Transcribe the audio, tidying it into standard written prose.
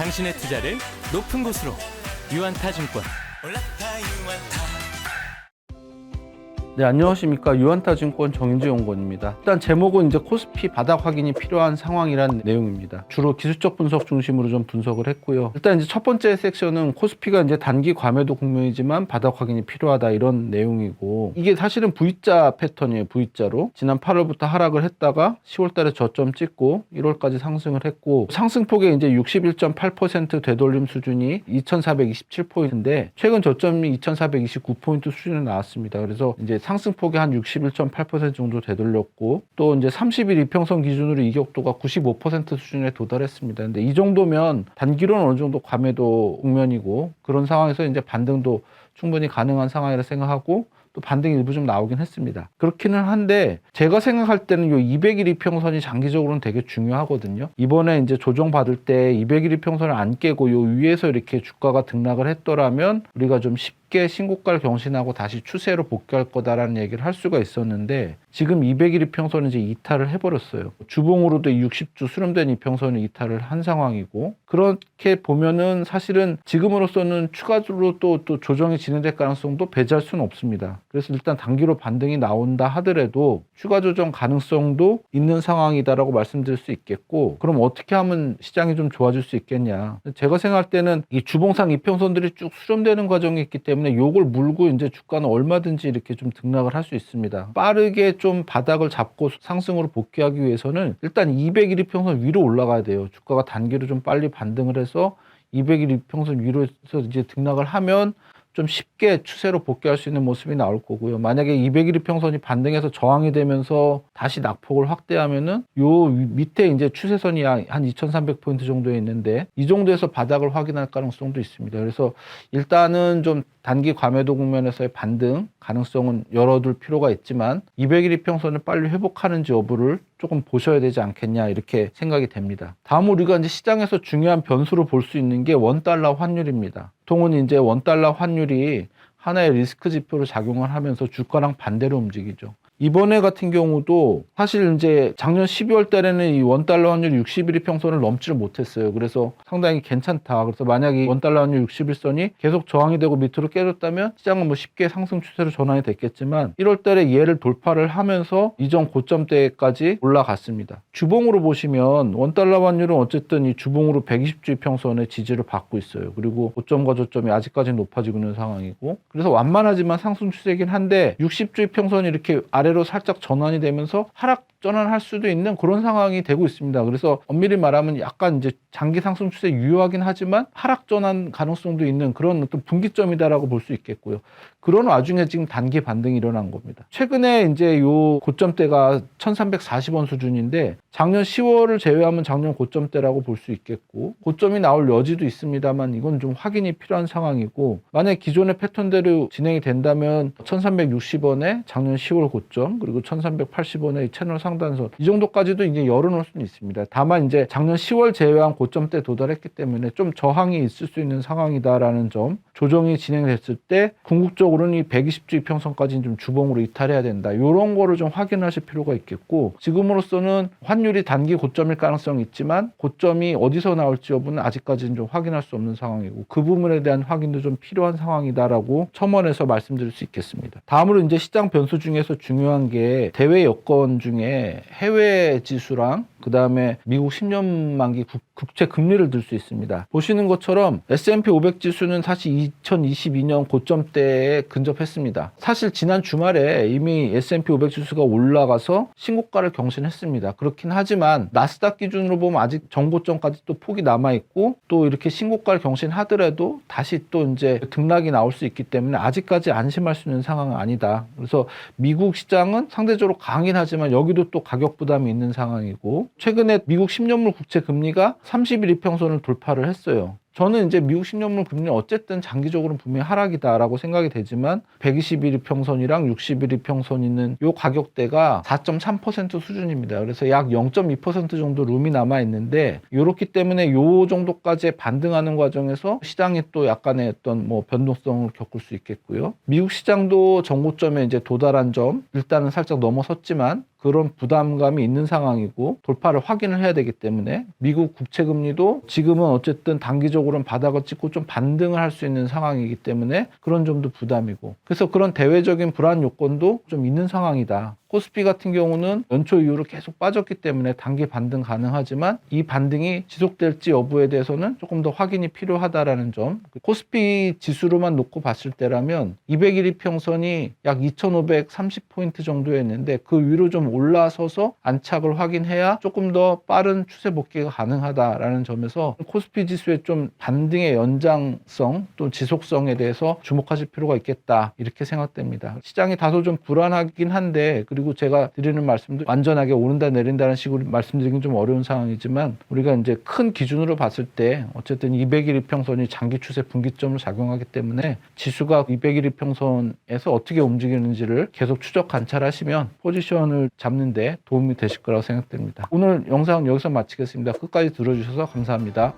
당신의 투자를 높은 곳으로 유안타증권. 네, 안녕하십니까. 유안타증권 정인재 연구원입니다. 일단 제목은 이제 코스피 바닥 확인이 필요한 상황이란 내용입니다. 주로 기술적 분석 중심으로 좀 분석을 했고요. 일단 이제 첫 번째 섹션은 코스피가 이제 단기 과매도 국면이지만 바닥 확인이 필요하다 이런 내용이고, 이게 사실은 V자 패턴이에요. V자로 지난 8월부터 하락을 했다가 10월 달에 저점 찍고 1월까지 상승을 했고, 상승폭의 이제 61.8% 되돌림 수준이 2427포인트인데 최근 저점이 2429포인트 수준에 나왔습니다. 그래서 이제 상승폭이 한 61.8% 정도 되돌렸고, 또 이제 30일 이평선 기준으로 이격도가 95% 수준에 도달했습니다. 근데 이 정도면 단기로는 어느 정도 과매도 국면이고, 그런 상황에서 이제 반등도 충분히 가능한 상황이라 생각하고, 또 반등이 일부 좀 나오긴 했습니다. 그렇기는 한데 제가 생각할 때는 요 200일 이평선이 장기적으로는 되게 중요하거든요. 이번에 이제 조정받을 때 200일 이평선을 안 깨고 요 위에서 이렇게 주가가 등락을 했더라면 우리가 좀 쉽게 신고가를 경신하고 다시 추세로 복귀할 거다라는 얘기를 할 수가 있었는데, 지금 200일 이평선은 이제 이탈을 해버렸어요. 주봉으로도 60주 수렴된 이평선을 이탈을 한 상황이고, 그렇게 보면은 사실은 지금으로서는 추가적으로 또 조정이 진행될 가능성도 배제할 수는 없습니다. 그래서 일단 단기로 반등이 나온다 하더라도 추가 조정 가능성도 있는 상황이다라고 말씀드릴 수 있겠고, 그럼 어떻게 하면 시장이 좀 좋아질 수 있겠냐. 제가 생각할 때는 이 주봉상 이평선들이 쭉 수렴되는 과정이 있기 때문에 요걸 물고 이제 주가는 얼마든지 이렇게 좀 등락을 할 수 있습니다. 빠르게 좀 바닥을 잡고 상승으로 복귀하기 위해서는 일단 200일 이평선 위로 올라가야 돼요. 주가가 단기로 좀 빨리 반등을 해서 200일 이평선 위로서 이제 등락을 하면 좀 쉽게 추세로 복귀할 수 있는 모습이 나올 거고요. 만약에 200일 이평선이 반등해서 저항이 되면서 다시 낙폭을 확대하면은 요 밑에 이제 추세선이 한 2300포인트 정도에 있는데, 이 정도에서 바닥을 확인할 가능성도 있습니다. 그래서 일단은 좀 단기 과매도 국면에서의 반등 가능성은 열어둘 필요가 있지만 200일 이평선을 빨리 회복하는지 여부를 조금 보셔야 되지 않겠냐, 이렇게 생각이 됩니다. 다음 우리가 이제 시장에서 중요한 변수로 볼 수 있는 게 원달러 환율입니다. 보통은 이제 원달러 환율이 하나의 리스크 지표로 작용을 하면서 주가랑 반대로 움직이죠. 이번에 같은 경우도 사실 이제 작년 12월 달에는 이 원달러 환율 60일 이평선을 넘지를 못했어요. 그래서 상당히 괜찮다. 그래서 만약에 원달러 환율 60일선이 계속 저항이 되고 밑으로 깨졌다면 시장은 뭐 쉽게 상승 추세로 전환이 됐겠지만 1월 달에 얘를 돌파를 하면서 이전 고점대까지 올라갔습니다. 주봉으로 보시면 원달러 환율은 어쨌든 이 주봉으로 120주 이평선의 지지를 받고 있어요. 그리고 고점과 저점이 아직까지 높아지고 있는 상황이고, 그래서 완만하지만 상승 추세이긴 한데 60주 이평선이 이렇게 아래로 살짝 전환이 되면서 하락 전환할 수도 있는 그런 상황이 되고 있습니다. 그래서 엄밀히 말하면 약간 이제 장기 상승 추세 유효하긴 하지만 하락 전환 가능성도 있는 그런 어떤 분기점이다라고 볼 수 있겠고요. 그런 와중에 지금 단기 반등이 일어난 겁니다. 최근에 이제 요 고점대가 1340원 수준인데 작년 10월을 제외하면 작년 고점대라고 볼 수 있겠고, 고점이 나올 여지도 있습니다만 이건 좀 확인이 필요한 상황이고, 만약 기존의 패턴대로 진행이 된다면 1360원에 작년 10월 고점, 그리고 1380원의 채널 상단선, 이 정도까지도 이제 열어놓을 수는 있습니다. 다만 이제 작년 10월 제외한 고점대 도달했기 때문에 좀 저항이 있을 수 있는 상황이다라는 점, 조정이 진행됐을 때 궁극적으로는 이 120주 이평선까지는 좀 주봉으로 이탈해야 된다, 이런 거를 좀 확인하실 필요가 있겠고, 지금으로서는 환율이 단기 고점일 가능성이 있지만 고점이 어디서 나올지 여부는 아직까지는 좀 확인할 수 없는 상황이고, 그 부분에 대한 확인도 좀 필요한 상황이다라고 첨언해서 말씀드릴 수 있겠습니다. 다음으로 이제 시장 변수 중에서 중요한 게 대외 여건 중에 해외 지수랑 그 다음에 미국 10년 만기 국채 금리를 들 수 있습니다. 보시는 것처럼 S&P 500 지수는 사실 2022년 고점대에 근접했습니다. 사실 지난 주말에 이미 S&P 500 지수가 올라가서 신고가를 경신했습니다. 그렇긴 하지만 나스닥 기준으로 보면 아직 전고점까지 또 폭이 남아있고, 또 이렇게 신고가를 경신하더라도 다시 또 이제 등락이 나올 수 있기 때문에 아직까지 안심할 수 있는 상황은 아니다. 그래서 미국 시장은 상대적으로 강하긴 하지만 여기도 또 가격 부담이 있는 상황이고, 최근에 미국 10년물 국채 금리가 30일 이평선을 돌파를 했어요. 저는 이제 미국 10년물 금리는 어쨌든 장기적으로는 분명히 하락이다라고 생각이 되지만 120일 이평선이랑 60일 이평선 있는 요 가격대가 4.3% 수준입니다. 그래서 약 0.2% 정도 룸이 남아 있는데, 요렇기 때문에 요 정도까지 반등하는 과정에서 시장이 또 약간의 어떤 뭐 변동성을 겪을 수 있겠고요. 미국 시장도 전고점에 이제 도달한 점 일단은 살짝 넘어섰지만 그런 부담감이 있는 상황이고 돌파를 확인을 해야 되기 때문에 미국 국채 금리도 지금은 어쨌든 단기적으로는 바닥을 찍고 좀 반등을 할 수 있는 상황이기 때문에 그런 점도 부담이고, 그래서 그런 대외적인 불안 요건도 좀 있는 상황이다. 코스피 같은 경우는 연초 이후로 계속 빠졌기 때문에 단기 반등 가능하지만 이 반등이 지속될지 여부에 대해서는 조금 더 확인이 필요하다라는 점. 코스피 지수로만 놓고 봤을 때라면 200일 이평선이 약 2530포인트 정도였는데 그 위로 좀 올라서서 안착을 확인해야 조금 더 빠른 추세 복귀가 가능하다라는 점에서 코스피 지수의 좀 반등의 연장성 또 지속성에 대해서 주목하실 필요가 있겠다, 이렇게 생각됩니다. 시장이 다소 좀 불안하긴 한데, 그리고 제가 드리는 말씀도 완전하게 오른다 내린다는 식으로 말씀드리긴 좀 어려운 상황이지만, 우리가 이제 큰 기준으로 봤을 때 어쨌든 200일 이평선이 장기 추세 분기점을 작용하기 때문에 지수가 200일 이평선에서 어떻게 움직이는지를 계속 추적 관찰하시면 포지션을 잡는 데 도움이 되실 거라고 생각됩니다. 오늘 영상 여기서 마치겠습니다. 끝까지 들어주셔서 감사합니다.